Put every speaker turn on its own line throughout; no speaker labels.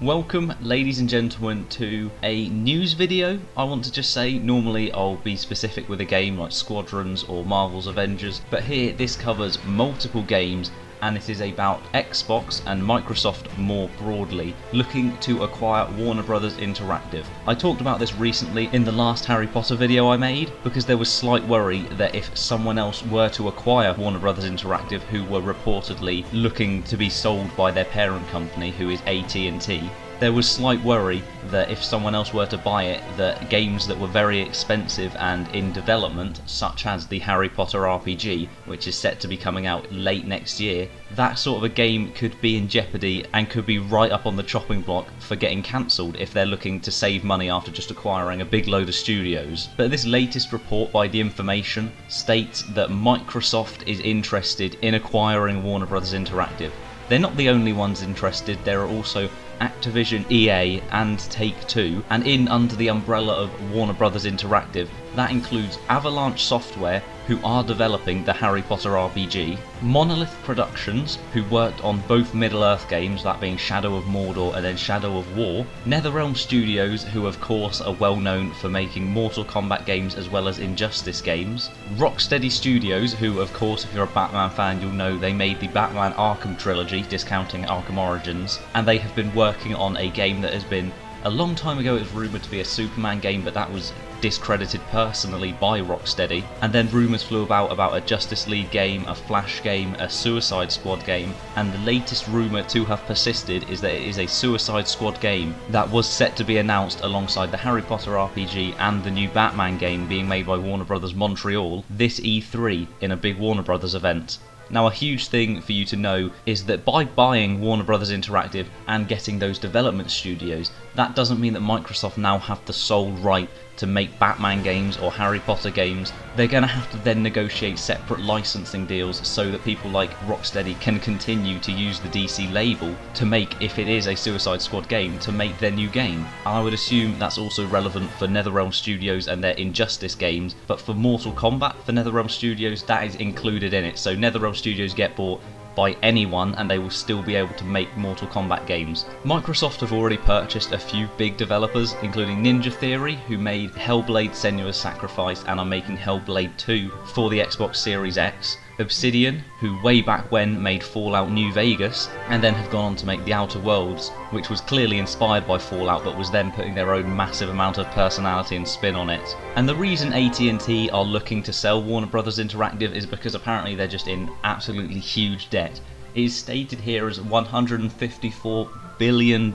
Welcome, ladies and gentlemen, to a news video. I want to just say, normally I'll be specific with a game like Squadrons or Marvel's Avengers, but here this covers multiple games and it is about Xbox and Microsoft more broadly looking to acquire Warner Brothers Interactive. I talked about this recently in the last Harry Potter video I made because there was slight worry that if someone else were to acquire Warner Brothers Interactive, who were reportedly looking to be sold by their parent company, who is AT&T, there was slight worry that if someone else were to buy it, that games that were very expensive and in development, such as the Harry Potter RPG, which is set to be coming out late next year, that sort of a game could be in jeopardy and could be right up on the chopping block for getting cancelled if they're looking to save money after just acquiring a big load of studios. But this latest report by The Information states that Microsoft is interested in acquiring Warner Brothers Interactive. They're not the only ones interested, there are also Activision, EA and Take-Two, and in under the umbrella of Warner Brothers Interactive, that includes Avalanche Software, who are developing the Harry Potter RPG, Monolith Productions, who worked on both Middle-earth games, that being Shadow of Mordor and then Shadow of War, NetherRealm Studios, who of course are well known for making Mortal Kombat games as well as Injustice games, Rocksteady Studios, who of course if you're a Batman fan you'll know they made the Batman Arkham trilogy, discounting Arkham Origins, and they have been working on a game that has been a long time ago. It was rumoured to be a Superman game, but that was discredited personally by Rocksteady, and then rumours flew about a Justice League game, a Flash game, a Suicide Squad game, and the latest rumour to have persisted is that it is a Suicide Squad game that was set to be announced alongside the Harry Potter RPG and the new Batman game being made by Warner Brothers Montreal this E3 in a big Warner Brothers event. Now, a huge thing for you to know is that by buying Warner Brothers Interactive and getting those development studios, that doesn't mean that Microsoft now have the sole right to make Batman games or Harry Potter games. They're going to have to then negotiate separate licensing deals so that people like Rocksteady can continue to use the DC label to make, if it is a Suicide Squad game, to make their new game. I would assume that's also relevant for NetherRealm Studios and their Injustice games, but for Mortal Kombat for NetherRealm Studios, that is included in it. So NetherRealm Studios get bought by anyone and they will still be able to make Mortal Kombat games. Microsoft have already purchased a few big developers, including Ninja Theory, who made Hellblade: Senua's Sacrifice and are making Hellblade 2 for the Xbox Series X, Obsidian, who way back when made Fallout New Vegas, and then have gone on to make The Outer Worlds, which was clearly inspired by Fallout but was then putting their own massive amount of personality and spin on it. And the reason AT&T are looking to sell Warner Brothers Interactive is because apparently they're just in absolutely huge debt. It is stated here as $154 billion,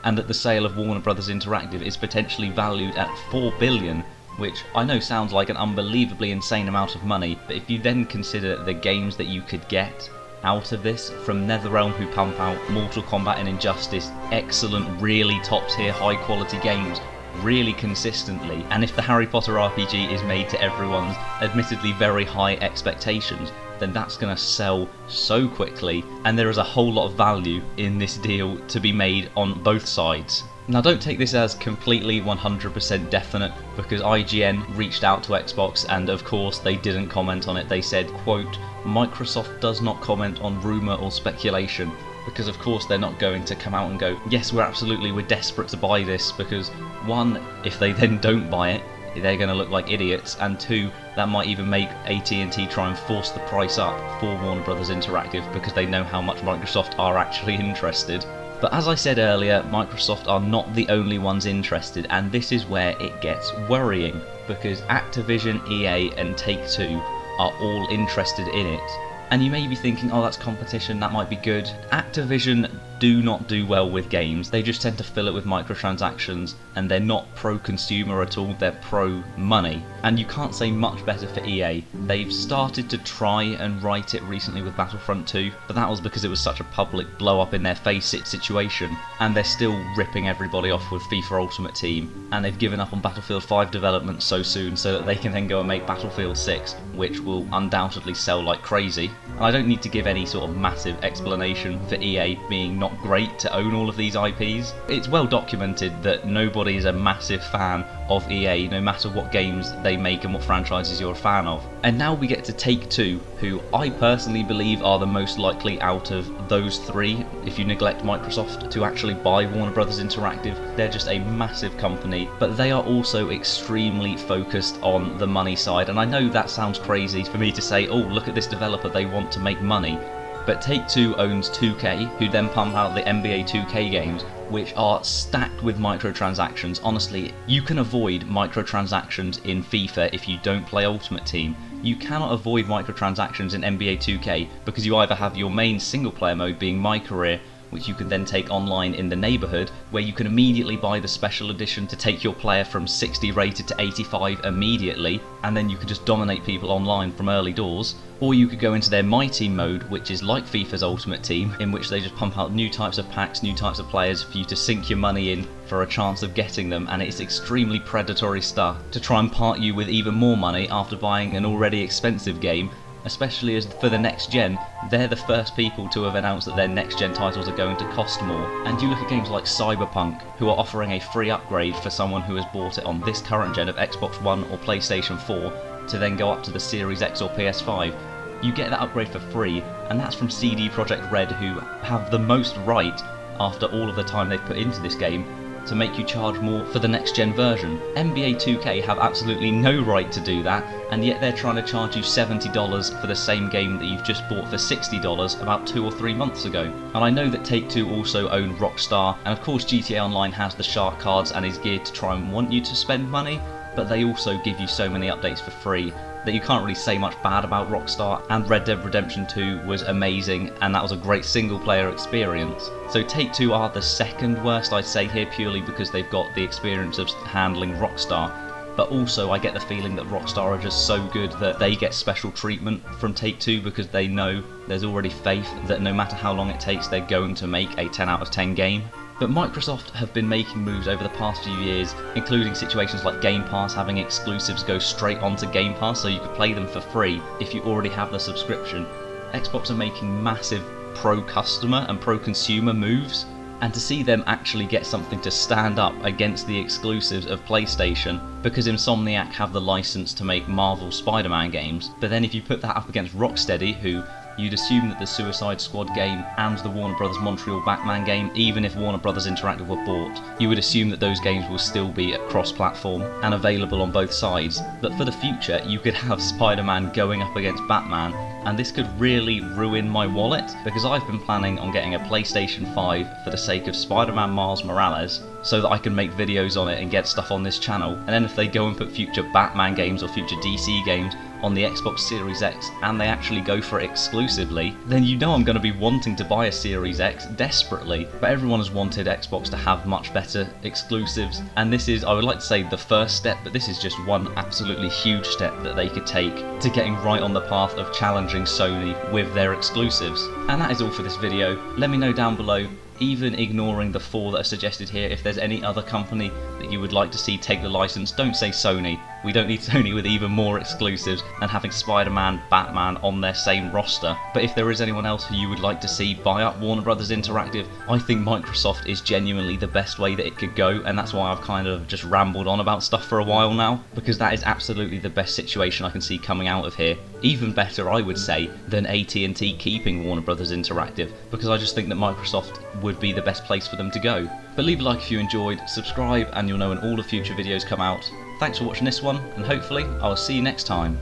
and that the sale of Warner Brothers Interactive is potentially valued at $4 billion, which I know sounds like an unbelievably insane amount of money, but if you then consider the games that you could get out of this from NetherRealm, who pump out Mortal Kombat and Injustice, excellent, really top tier, high quality games, really consistently, and if the Harry Potter RPG is made to everyone's admittedly very high expectations, then that's going to sell so quickly, and there is a whole lot of value in this deal to be made on both sides. Now, don't take this as completely 100% definite, because IGN reached out to Xbox and of course they didn't comment on it. They said, quote, Microsoft does not comment on rumour or speculation, because of course they're not going to come out and go, yes, we're desperate to buy this, because one, if they then don't buy it, they're going to look like idiots, and two, that might even make AT&T try and force the price up for Warner Brothers Interactive because they know how much Microsoft are actually interested. But as I said earlier, Microsoft are not the only ones interested, and this is where it gets worrying, because Activision, EA and Take-Two are all interested in it. And you may be thinking, oh, that's competition, that might be good. Activision do not do well with games. They just tend to fill it with microtransactions, and they're not pro-consumer at all, they're pro-money. And you can't say much better for EA. They've started to try and write it recently with Battlefront 2, but that was because it was such a public blow-up-in-their-face situation, and they're still ripping everybody off with FIFA Ultimate Team, and they've given up on Battlefield 5 development so soon so that they can then go and make Battlefield 6, which will undoubtedly sell like crazy. And I don't need to give any sort of massive explanation for EA being not not great to own all of these IPs. It's well documented that nobody is a massive fan of EA, no matter what games they make and what franchises you're a fan of. And now we get to Take-Two, who I personally believe are the most likely out of those three, if you neglect Microsoft, to actually buy Warner Bros. Interactive. They're just a massive company, but they are also extremely focused on the money side. And I know that sounds crazy for me to say, oh, look at this developer, they want to make money. But Take-Two owns 2K, who then pump out the NBA 2K games, which are stacked with microtransactions. Honestly, you can avoid microtransactions in FIFA if you don't play Ultimate Team. You cannot avoid microtransactions in NBA 2K because you either have your main single player mode being My Career, which you can then take online in the neighbourhood, where you can immediately buy the special edition to take your player from 60 rated to 85 immediately, and then you can just dominate people online from early doors. Or you could go into their My Team mode, which is like FIFA's Ultimate Team, in which they just pump out new types of packs, new types of players for you to sink your money in for a chance of getting them, and it's extremely predatory stuff to try and part you with even more money after buying an already expensive game. Especially as for the next gen, they're the first people to have announced that their next gen titles are going to cost more. And you look at games like Cyberpunk, who are offering a free upgrade for someone who has bought it on this current gen of Xbox One or PlayStation 4 to then go up to the Series X or PS5. You get that upgrade for free, and that's from CD Projekt Red, who have the most right, after all of the time they've put into this game, to make you charge more for the next gen version. NBA 2K have absolutely no right to do that, and yet they're trying to charge you $70 for the same game that you've just bought for $60 about 2 or 3 months ago. And I know that Take-Two also own Rockstar, and of course GTA Online has the shark cards and is geared to try and want you to spend money, but they also give you so many updates for free that you can't really say much bad about Rockstar, and Red Dead Redemption 2 was amazing, and that was a great single player experience. So Take-Two are the second worst, I'd say here, purely because they've got the experience of handling Rockstar. But also I get the feeling that Rockstar are just so good that they get special treatment from Take-Two because they know there's already faith that no matter how long it takes, they're going to make a 10 out of 10 game. But Microsoft have been making moves over the past few years, including situations like Game Pass having exclusives go straight onto Game Pass so you could play them for free if you already have the subscription. Xbox are making massive pro-customer and pro-consumer moves, and to see them actually get something to stand up against the exclusives of PlayStation, because Insomniac have the license to make Marvel Spider-Man games, but then if you put that up against Rocksteady, who you'd assume that the Suicide Squad game and the Warner Bros. Montreal Batman game, even if Warner Bros. Interactive were bought, you would assume that those games will still be cross-platform and available on both sides. But for the future, you could have Spider-Man going up against Batman, and this could really ruin my wallet, because I've been planning on getting a PlayStation 5 for the sake of Spider-Man Miles Morales, so that I can make videos on it and get stuff on this channel. And then if they go and put future Batman games or future DC games on the Xbox Series X and they actually go for it exclusively, then you know I'm going to be wanting to buy a Series X desperately. But everyone has wanted Xbox to have much better exclusives, and this is, I would like to say, the first step, but this is just one absolutely huge step that they could take to getting right on the path of challenging Sony with their exclusives. And that is all for this video. Let me know down below, even ignoring the 4 that are suggested here, if there's any other company that you would like to see take the license. Don't say Sony. We don't need Sony with even more exclusives and having Spider-Man, Batman on their same roster. But if there is anyone else who you would like to see buy up Warner Bros. Interactive, I think Microsoft is genuinely the best way that it could go, and that's why I've kind of just rambled on about stuff for a while now, because that is absolutely the best situation I can see coming out of here. Even better, I would say, than AT&T keeping Warner Bros. Interactive, because I just think that Microsoft would be the best place for them to go. But leave a like if you enjoyed, subscribe, and you'll know when all the future videos come out. Thanks for watching this one, and hopefully I'll see you next time.